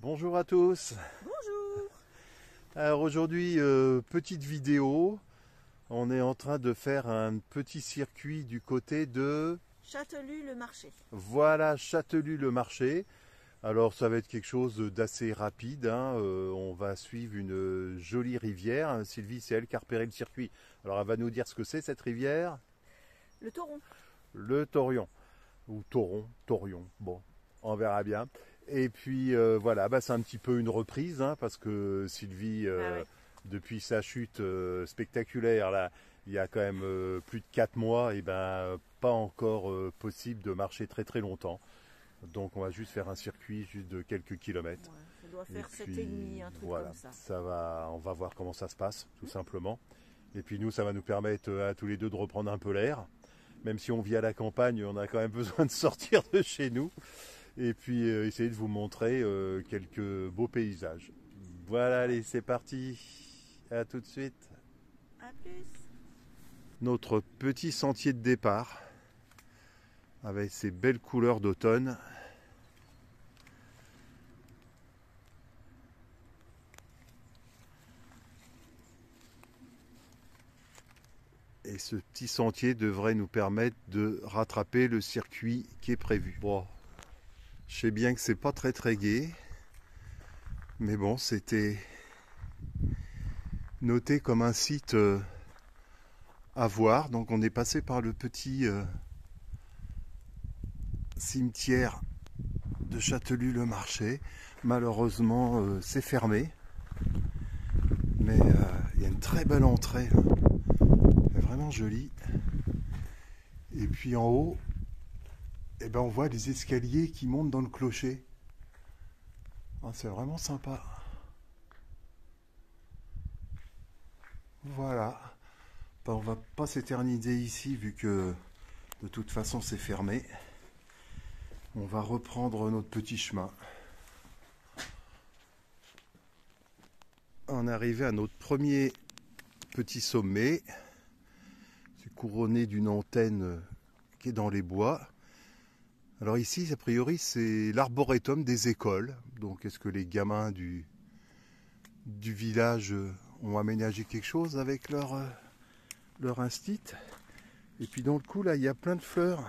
Bonjour à tous. Bonjour. Alors aujourd'hui, petite vidéo. On est en train de faire un petit circuit du côté de, Châtelu-le-Marché. voilà, Châtelu-le-Marché. Alors ça va être quelque chose d'assez rapide, hein. On va suivre une jolie rivière. Sylvie, c'est elle qui a repéré le circuit. Alors elle va nous dire ce que c'est cette rivière. Le tauron. Le Torion. Ou Torion. Bon, on verra bien. Et puis voilà, bah, c'est un petit peu une reprise, hein, parce que Sylvie, Ah ouais. depuis sa chute spectaculaire, là, il y a quand même plus de 4 mois, et ben pas encore possible de marcher très très longtemps. Donc on va juste faire un circuit juste de quelques kilomètres. Ouais, ça doit Et faire puis 7,5, un truc voilà, comme ça. on va voir comment ça se passe, tout simplement. Et puis nous, ça va nous permettre à tous les deux de reprendre un peu l'air. Même si on vit à la campagne, on a quand même besoin de sortir de chez nous. Et puis essayer de vous montrer quelques beaux paysages. Voilà, allez, c'est parti. À tout de suite. À plus. Notre petit sentier de départ avec ces belles couleurs d'automne. Et ce petit sentier devrait nous permettre de rattraper le circuit qui est prévu. Bon, je sais bien que c'est pas très très gai, mais bon, c'était noté comme un site à voir. Donc on est passé par le petit cimetière de Châtelu-le-Marché. Malheureusement, c'est fermé, mais il y a une très belle entrée, vraiment jolie. Et puis en haut, eh ben, on voit des escaliers qui montent dans le clocher. Ah, c'est vraiment sympa. Voilà. Ben, on va pas s'éterniser ici vu que de toute façon c'est fermé. On va reprendre notre petit chemin. On est arrivé à notre premier petit sommet. C'est couronné d'une antenne qui est dans les bois. Alors ici, a priori, c'est l'arboretum des écoles. Donc est-ce que les gamins du village ont aménagé quelque chose avec leur instit? Et puis dans le coup, là, il y a plein de fleurs.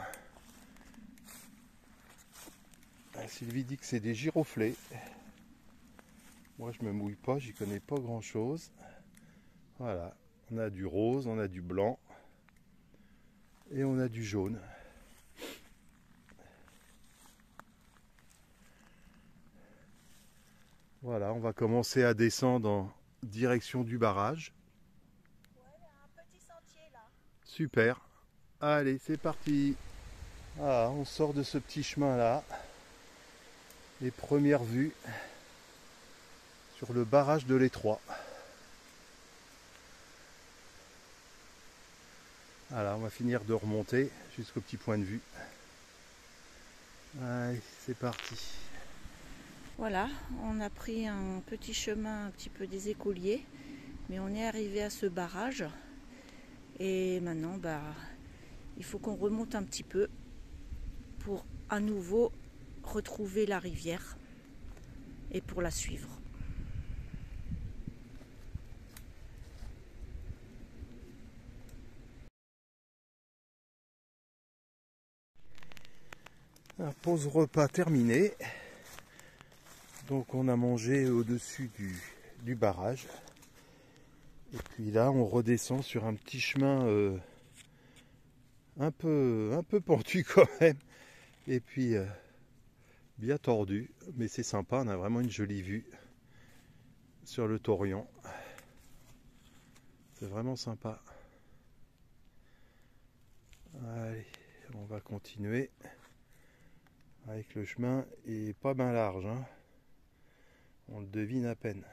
Sylvie dit que c'est des giroflées. Moi, je me mouille pas, j'y connais pas grand-chose. Voilà, on a du rose, on a du blanc et on a du jaune. Voilà, on va commencer à descendre en direction du barrage. Ouais, il y a un petit sentier là. Super. Allez, c'est parti. Ah, on sort de ce petit chemin-là. Les premières vues sur le barrage de l'Étroit. Voilà, on va finir de remonter jusqu'au petit point de vue. Allez, c'est parti. Voilà, on a pris un petit chemin un petit peu des écoliers, mais on est arrivé à ce barrage. Et maintenant, il faut qu'on remonte un petit peu pour à nouveau retrouver la rivière et pour la suivre. La pause repas terminée. Donc on a mangé au-dessus du barrage. Et puis là, on redescend sur un petit chemin un peu pentu quand même. Et puis bien tordu. Mais c'est sympa, on a vraiment une jolie vue sur le Torion. C'est vraiment sympa. Allez, on va continuer. Avec le chemin est pas bien large, hein. On le devine à peine.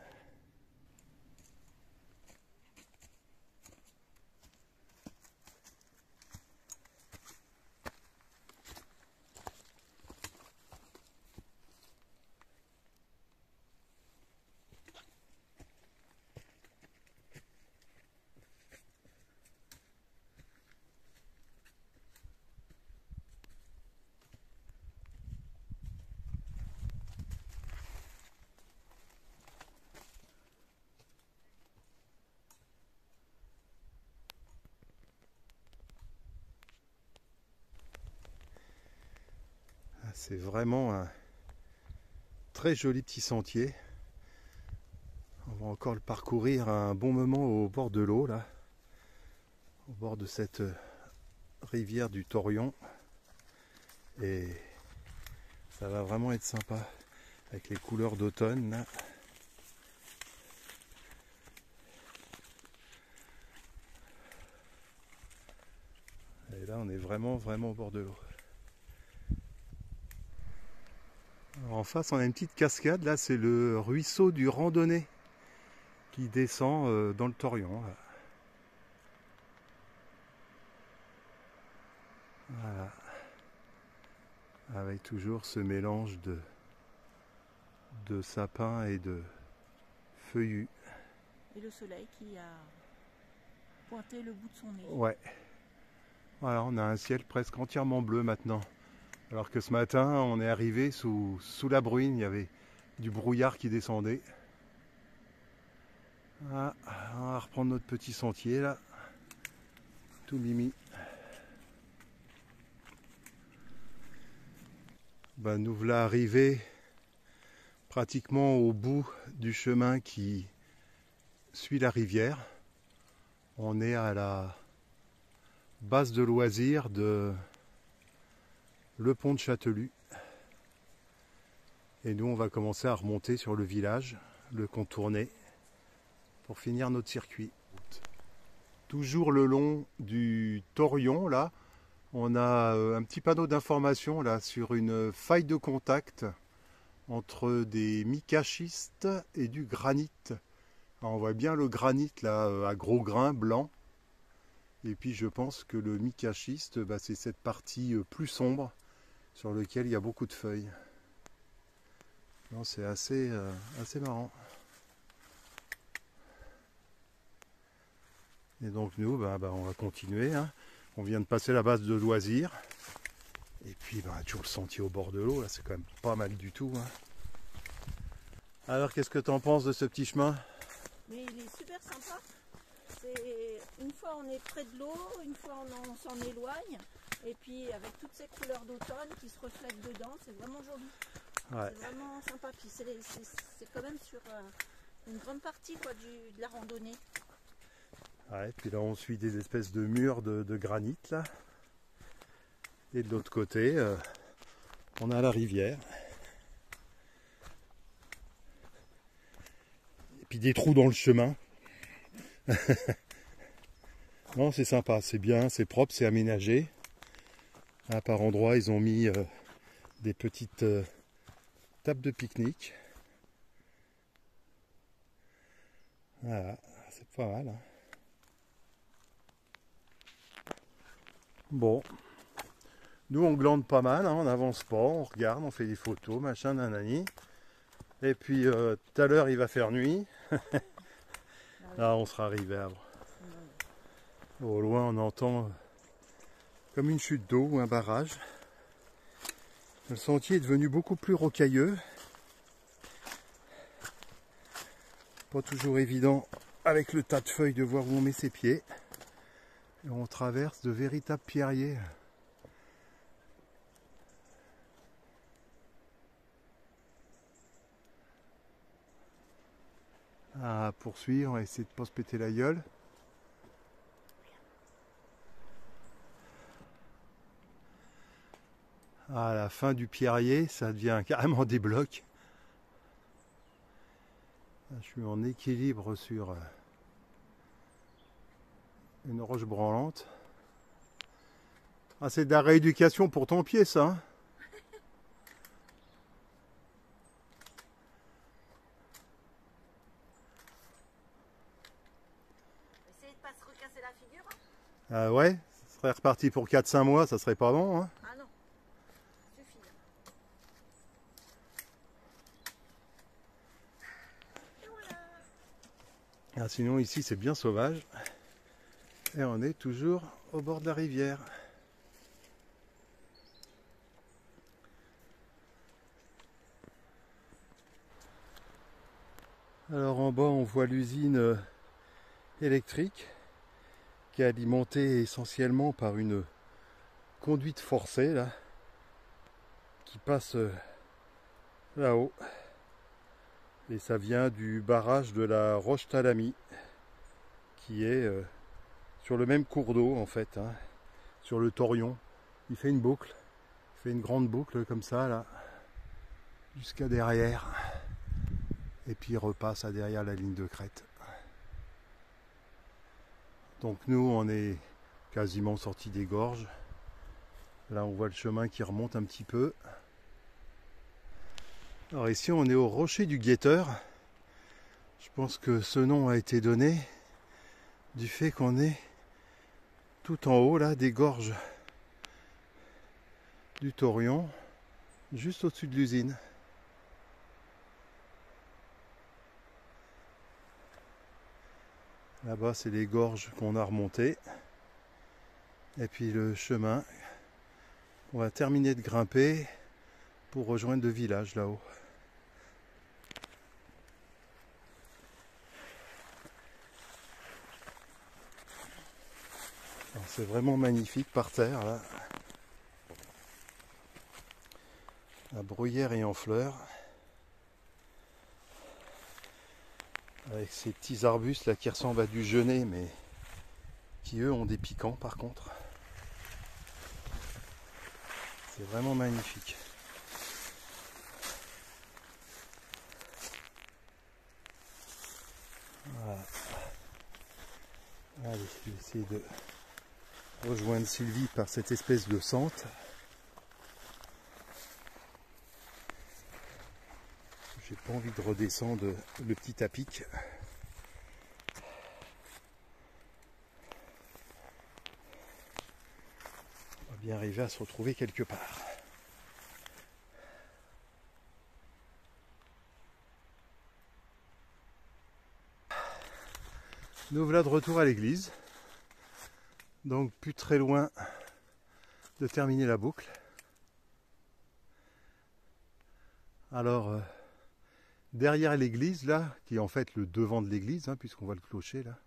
C'est vraiment un très joli petit sentier. On va encore le parcourir un bon moment au bord de l'eau, là, au bord de cette rivière du Torion. Et ça va vraiment être sympa avec les couleurs d'automne là. Et là on est vraiment au bord de l'eau. En face on a une petite cascade, là c'est le ruisseau du Randonnée qui descend dans le Torion. Là. Voilà. Avec toujours ce mélange de sapins et de feuillus. Et le soleil qui a pointé le bout de son nez. Ouais. Voilà, on a un ciel presque entièrement bleu maintenant. Alors que ce matin, on est arrivé sous la bruine, il y avait du brouillard qui descendait. Ah, on va reprendre notre petit sentier là. Tout mimi. Ben, nous voilà arrivés pratiquement au bout du chemin qui suit la rivière. On est à la base de loisirs de le pont de Châtelus. Et nous, on va commencer à remonter sur le village, le contourner, pour finir notre circuit. Toujours le long du Torion, là, on a un petit panneau d'information là sur une faille de contact entre des micaschistes et du granit. Alors, on voit bien le granit là à gros grains blancs. Et puis je pense que le micaschiste, bah, c'est cette partie plus sombre sur laquelle il y a beaucoup de feuilles. C'est assez marrant. Et donc nous, on va continuer. Hein. On vient de passer la base de loisirs. Et puis toujours le sentier au bord de l'eau, là c'est quand même pas mal du tout. Hein. Alors qu'est-ce que tu en penses de ce petit chemin? Mais il est super sympa. Une fois on est près de l'eau, une fois on s'en éloigne. Et puis avec toutes ces couleurs d'automne qui se reflètent dedans, c'est vraiment joli. Ouais. C'est vraiment sympa. Puis c'est quand même sur une grande partie quoi, de la randonnée. Ouais, puis là on suit des espèces de murs de granit là. Et de l'autre côté, on a la rivière. Et puis des trous dans le chemin. Non, c'est sympa, c'est bien, c'est propre, c'est aménagé. Là, par endroits, ils ont mis des petites tables de pique-nique. Voilà, c'est pas mal. Hein. Bon, nous on glande pas mal, hein, on n'avance pas, on regarde, on fait des photos, machin, nanani. Et puis tout à l'heure il va faire nuit. Là on sera arrivé avant. Au loin on entend comme une chute d'eau ou un barrage. Le sentier est devenu beaucoup plus rocailleux. Pas toujours évident avec le tas de feuilles de voir où on met ses pieds. Et on traverse de véritables pierriers. À poursuivre, on va essayer de ne pas se péter la gueule. À la fin du pierrier, ça devient carrément des blocs. Là, je suis en équilibre sur une roche branlante. Ah, c'est de la rééducation pour ton pied, ça. Hein. Essayez de pas se recasser la figure. Ah ouais, ça serait reparti pour 4-5 mois, ça serait pas bon. Hein. Ah non, ça suffit. Et voilà. Ah, sinon ici c'est bien sauvage. Et on est toujours au bord de la rivière. Alors en bas on voit l'usine électrique qui est alimentée essentiellement par une conduite forcée là, qui passe là-haut. Et ça vient du barrage de la Roche-Talamy, qui est sur le même cours d'eau en fait, hein, sur le Torion. Il fait une boucle, il fait une grande boucle comme ça là, jusqu'à derrière. Et puis il repasse à derrière la ligne de crête. Donc nous on est quasiment sortis des gorges. Là on voit le chemin qui remonte un petit peu. Alors ici on est au Rocher du Guetteur. Je pense que ce nom a été donné du fait qu'on est tout en haut là des gorges du Torion, juste au-dessus de l'usine. Là-bas c'est les gorges qu'on a remontées. Et puis le chemin, on va terminer de grimper pour rejoindre le village là-haut. C'est vraiment magnifique par terre là. La bruyère est en fleurs. Avec ces petits arbustes là qui ressemblent à du genêt mais qui eux ont des piquants par contre. C'est vraiment magnifique. Voilà. Allez, je vais essayer de rejoindre Sylvie par cette espèce de sente. J'ai pas envie de redescendre le petit à pic. On va bien arriver à se retrouver quelque part. Nous voilà de retour à l'église. Donc plus très loin de terminer la boucle. Alors derrière l'église là, qui est en fait le devant de l'église, hein, puisqu'on voit le clocher là,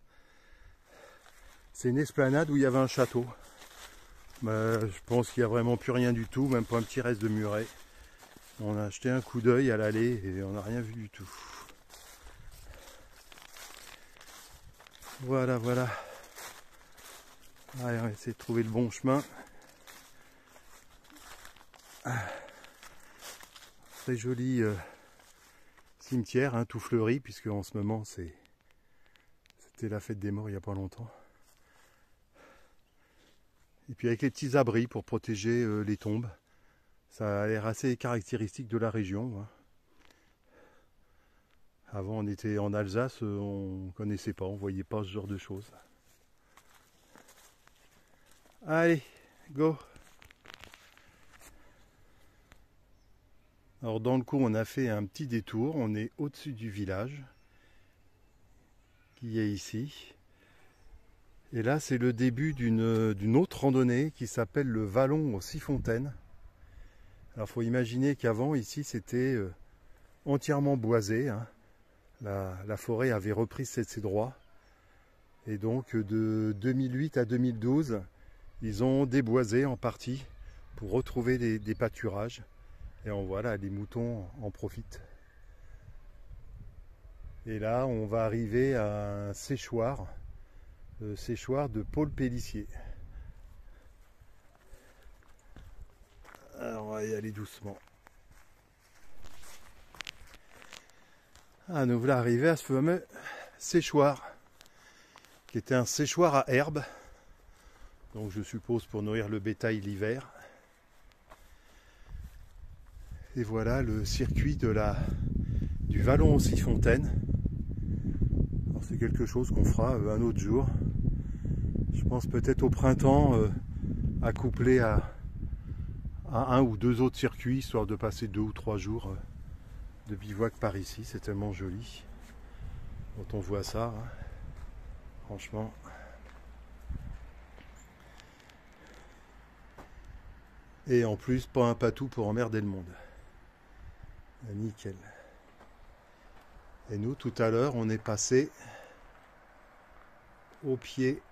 c'est une esplanade où il y avait un château. Je pense qu'il n'y a vraiment plus rien du tout, même pas un petit reste de muret. On a jeté un coup d'œil à l'allée et on n'a rien vu du tout. Voilà, voilà. Allez, on va essayer de trouver le bon chemin. Très joli cimetière, hein, tout fleuri, puisque en ce moment c'était la fête des morts il n'y a pas longtemps. Et puis avec les petits abris pour protéger les tombes. Ça a l'air assez caractéristique de la région. Hein. Avant on était en Alsace, on ne connaissait pas, on ne voyait pas ce genre de choses. Allez, go! Alors dans le coup on a fait un petit détour, on est au-dessus du village qui est ici. Et là c'est le début d'une autre randonnée qui s'appelle le Vallon aux 6 fontaines. Alors il faut imaginer qu'avant ici c'était entièrement boisé. Hein. La forêt avait repris ses droits. Et donc de 2008 à 2012, ils ont déboisé en partie pour retrouver des pâturages. Et voilà, les moutons en profitent. Et là, on va arriver à un séchoir, le séchoir de Paul Pélissier. Alors, on va y aller doucement. Ah, nous voilà arrivés à ce fameux séchoir, qui était un séchoir à herbe. Donc je suppose pour nourrir le bétail l'hiver. Et voilà le circuit du Vallon aux 6 fontaines. Alors c'est quelque chose qu'on fera un autre jour. Je pense peut-être au printemps accoupler à un ou deux autres circuits, histoire de passer 2 ou 3 jours de bivouac par ici. C'est tellement joli quand on voit ça. Hein. Franchement. Et en plus, pas un patou pour emmerder le monde. Nickel. Et nous, tout à l'heure, on est passé au pied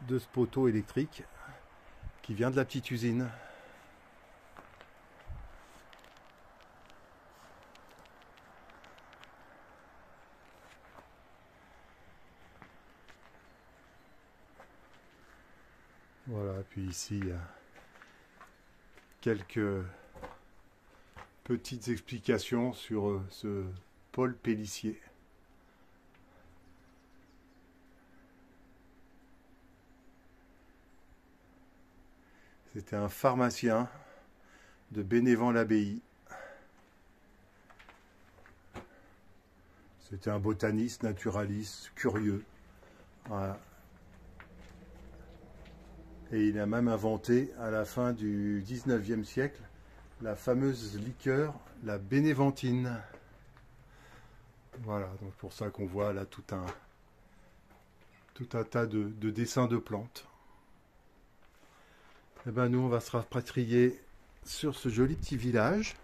de ce poteau électrique qui vient de la petite usine. Voilà, puis ici, il y a quelques petites explications sur ce Paul Pélissier. C'était un pharmacien de Bénévent-l'Abbaye. C'était un botaniste, naturaliste, curieux. Voilà. Et il a même inventé, à la fin du 19e siècle, la fameuse liqueur, la bénéventine. Voilà, donc pour ça qu'on voit là tout un tas de dessins de plantes. Et ben nous, on va se rapatrier sur ce joli petit village,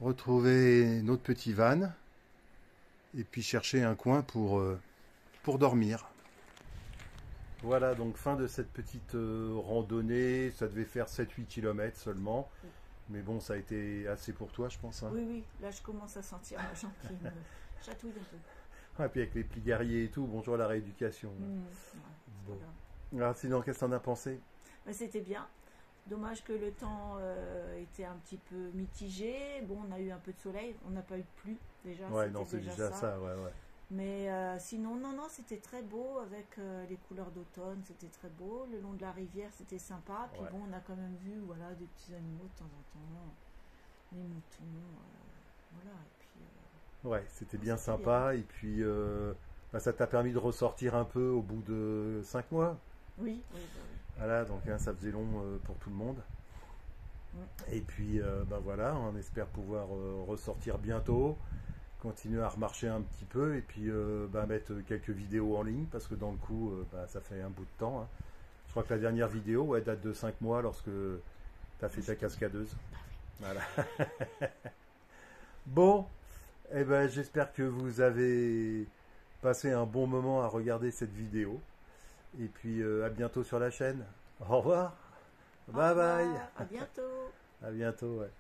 retrouver notre petit van, et puis chercher un coin pour dormir. Voilà, donc fin de cette petite randonnée. Ça devait faire 7-8 km seulement. Mais bon, ça a été assez pour toi, je pense. Hein. Oui, oui, là je commence à sentir la jambe qui me chatouille un peu. Et puis avec les plis guerriers et tout, bonjour à la rééducation. Ouais, bon. Alors sinon, qu'est-ce que t'en as pensé? C'était bien. Dommage que le temps était un petit peu mitigé. Bon, on a eu un peu de soleil, on n'a pas eu de pluie déjà. Ouais, non, c'est déjà ça, ouais. Mais sinon, non, c'était très beau avec les couleurs d'automne, c'était très beau. Le long de la rivière, c'était sympa. Puis bon, on a quand même vu des petits animaux de temps en temps, les moutons, voilà. Et puis, ouais, c'était bien sympa. Bien. Et puis, ça t'a permis de ressortir un peu au bout de 5 mois. Oui. Voilà, donc ça faisait long pour tout le monde. Et puis, voilà, on espère pouvoir ressortir bientôt. Continuer à remarcher un petit peu et puis mettre quelques vidéos en ligne parce que dans le coup ça fait un bout de temps. Hein. Je crois que la dernière vidéo date de 5 mois lorsque tu as fait ta cascadeuse. Voilà. Bon, j'espère que vous avez passé un bon moment à regarder cette vidéo et puis à bientôt sur la chaîne. Au revoir. Bye bye. À bientôt. À bientôt, ouais.